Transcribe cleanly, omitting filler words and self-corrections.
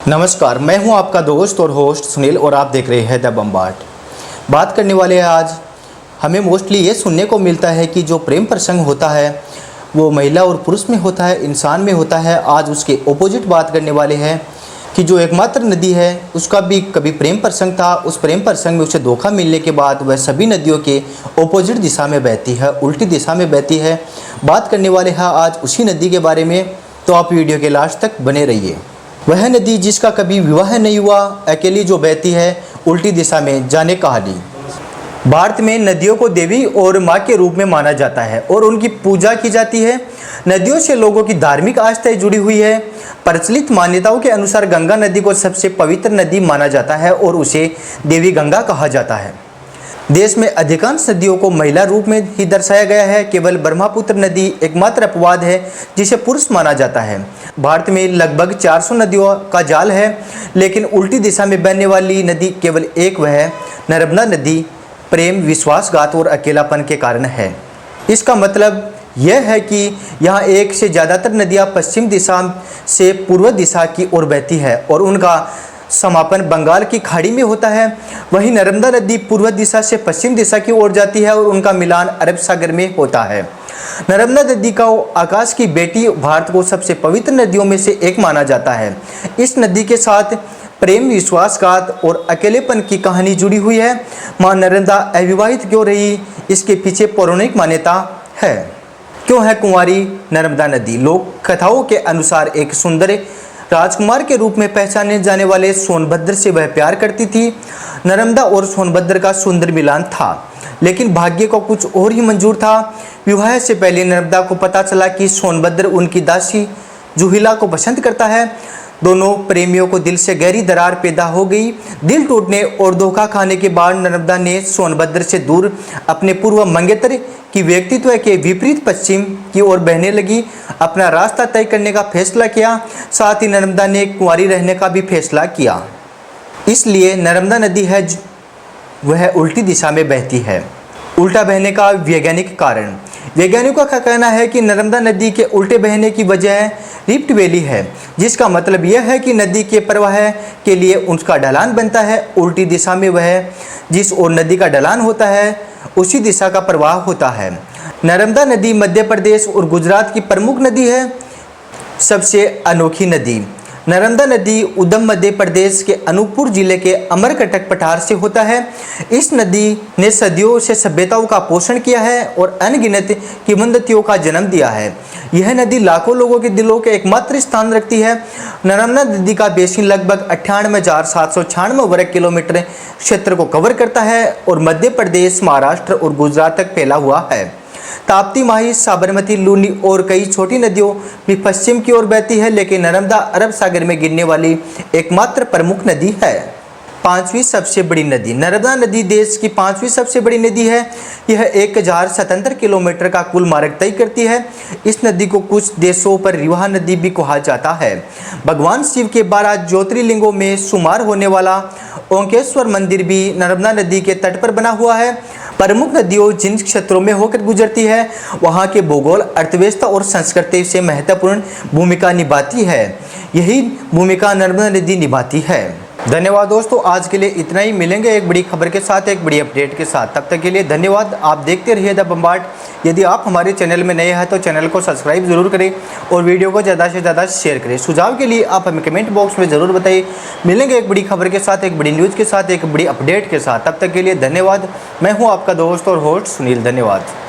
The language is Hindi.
नमस्कार, मैं हूं आपका दोस्त और होस्ट सुनील और आप देख रहे हैं द बम्बाट। बात करने वाले हैं आज हमें मोस्टली ये सुनने को मिलता है कि जो प्रेम प्रसंग होता है वो महिला और पुरुष में होता है, इंसान में होता है। आज उसके ओपोजिट बात करने वाले हैं कि जो एकमात्र नदी है उसका भी कभी प्रेम प्रसंग था। उस प्रेम प्रसंग में उसे धोखा मिलने के बाद वह सभी नदियों के ओपोजिट दिशा में बहती है, उल्टी दिशा में बहती है। बात करने वाले हैं आज उसी नदी के बारे में, तो आप वीडियो के लास्ट तक बने रहिए। वह नदी जिसका कभी विवाह नहीं हुआ, अकेली जो बहती है उल्टी दिशा में, जाने कहानी। भारत में नदियों को देवी और माँ के रूप में माना जाता है और उनकी पूजा की जाती है। नदियों से लोगों की धार्मिक आस्थाएं जुड़ी हुई है। प्रचलित मान्यताओं के अनुसार गंगा नदी को सबसे पवित्र नदी माना जाता है और उसे देवी गंगा कहा जाता है। देश में अधिकांश नदियों को महिला रूप में ही दर्शाया गया है। केवल ब्रह्मपुत्र नदी एकमात्र अपवाद है जिसे पुरुष माना जाता है। भारत में लगभग 400 नदियों का जाल है, लेकिन उल्टी दिशा में बहने वाली नदी केवल एक, वह है नर्मदा नदी। प्रेम, विश्वासघात और अकेलापन के कारण है। इसका मतलब यह है कि यहाँ एक से ज़्यादातर नदियाँ पश्चिम दिशा से पूर्व दिशा की ओर बहती है और उनका समापन बंगाल की खाड़ी में होता है। वहीं नर्मदा नदी पूर्व दिशा से पश्चिम दिशा की ओर जाती है और उनका मिलान अरब सागर में होता है। नर्मदा नदी का आकाश की बेटी भारत को सबसे पवित्र नदियों में से एक माना जाता है। इस नदी के साथ प्रेम, विश्वासघात और अकेलेपन की कहानी जुड़ी हुई है। माँ नर्मदा अविवाहित क्यों रही, इसके पीछे पौराणिक मान्यता है। क्यों है कुंवारी नर्मदा नदी? लोक कथाओं के अनुसार एक सुंदर राजकुमार के रूप में पहचाने जाने वाले सोनभद्र से वह प्यार करती थी। नर्मदा और सोनभद्र का सुंदर मिलान था, लेकिन भाग्य को कुछ और ही मंजूर था। विवाह से पहले नर्मदा को पता चला कि सोनभद्र उनकी दासी जुहिला को पसंद करता है। दोनों प्रेमियों को दिल से गहरी दरार पैदा हो गई। दिल टूटने और धोखा खाने के बाद नर्मदा ने सोनभद्र से दूर अपने पूर्व मंगेतर की व्यक्तित्व के विपरीत पश्चिम की ओर बहने लगी। अपना रास्ता तय करने का फैसला किया। साथ ही नर्मदा ने कुंवारी रहने का भी फैसला किया। इसलिए नर्मदा नदी है वह उल्टी दिशा में बहती है। उल्टा बहने का वैज्ञानिक कारण। वैज्ञानिकों का कहना है कि नर्मदा नदी के उल्टे बहने की वजह रिफ्ट वैली है, जिसका मतलब यह है कि नदी के प्रवाह के लिए उसका ढलान बनता है। उल्टी दिशा में वह जिस ओर नदी का ढलान होता है उसी दिशा का प्रवाह होता है। नर्मदा नदी मध्य प्रदेश और गुजरात की प्रमुख नदी है। सबसे अनोखी नदी। नर्मदा नदी उद्गम मध्य प्रदेश के अनूपपुर जिले के अमरकटक पठार से होता है। इस नदी ने सदियों से सभ्यताओं का पोषण किया है और अनगिनत किंवदंतियों का जन्म दिया है। यह नदी लाखों लोगों के दिलों के एकमात्र स्थान रखती है। नर्मदा नदी का बेसिन लगभग 98,796 वर्ग किलोमीटर क्षेत्र को कवर करता है और मध्य प्रदेश, महाराष्ट्र और गुजरात तक फैला हुआ है। ताप्ती, माही, साबरमती, लूनी और कई छोटी नदियों भी पश्चिम की ओर बहती है, लेकिन नर्मदा अरब सागर में गिरने वाली एकमात्र प्रमुख नदी है। पांचवी सबसे बड़ी नदी। नर्मदा नदी देश की पांचवी सबसे बड़ी नदी है। यह 1077 किलोमीटर का कुल मार्ग तय करती है। इस नदी को कुछ देशों पर रिवाह नदी भी कहा जाता है। भगवान शिव के 12 ज्योतिर्लिंगों में शुमार होने वाला ओंकेश्वर मंदिर भी नर्मदा नदी के तट पर बना हुआ है। प्रमुख नदियों जिन क्षेत्रों में होकर गुजरती है वहाँ के भूगोल, अर्थव्यवस्था और संस्कृति से महत्वपूर्ण भूमिका निभाती है। यही भूमिका नर्मदा नदी निभाती है। धन्यवाद दोस्तों, आज के लिए इतना ही। मिलेंगे एक बड़ी खबर के साथ, एक बड़ी अपडेट के साथ। तब तक के लिए धन्यवाद। आप देखते रहिए द बम्बाट। यदि आप हमारे चैनल में नए हैं तो चैनल को सब्सक्राइब जरूर करें और वीडियो को ज़्यादा से ज़्यादा शेयर करें। सुझाव के लिए आप हमें कमेंट बॉक्स में ज़रूर बताइए। मिलेंगे एक बड़ी खबर के साथ, एक बड़ी न्यूज़ के साथ, एक बड़ी अपडेट के साथ। तब तक के लिए धन्यवाद। मैं हूँ आपका दोस्त और होस्ट सुनील। धन्यवाद।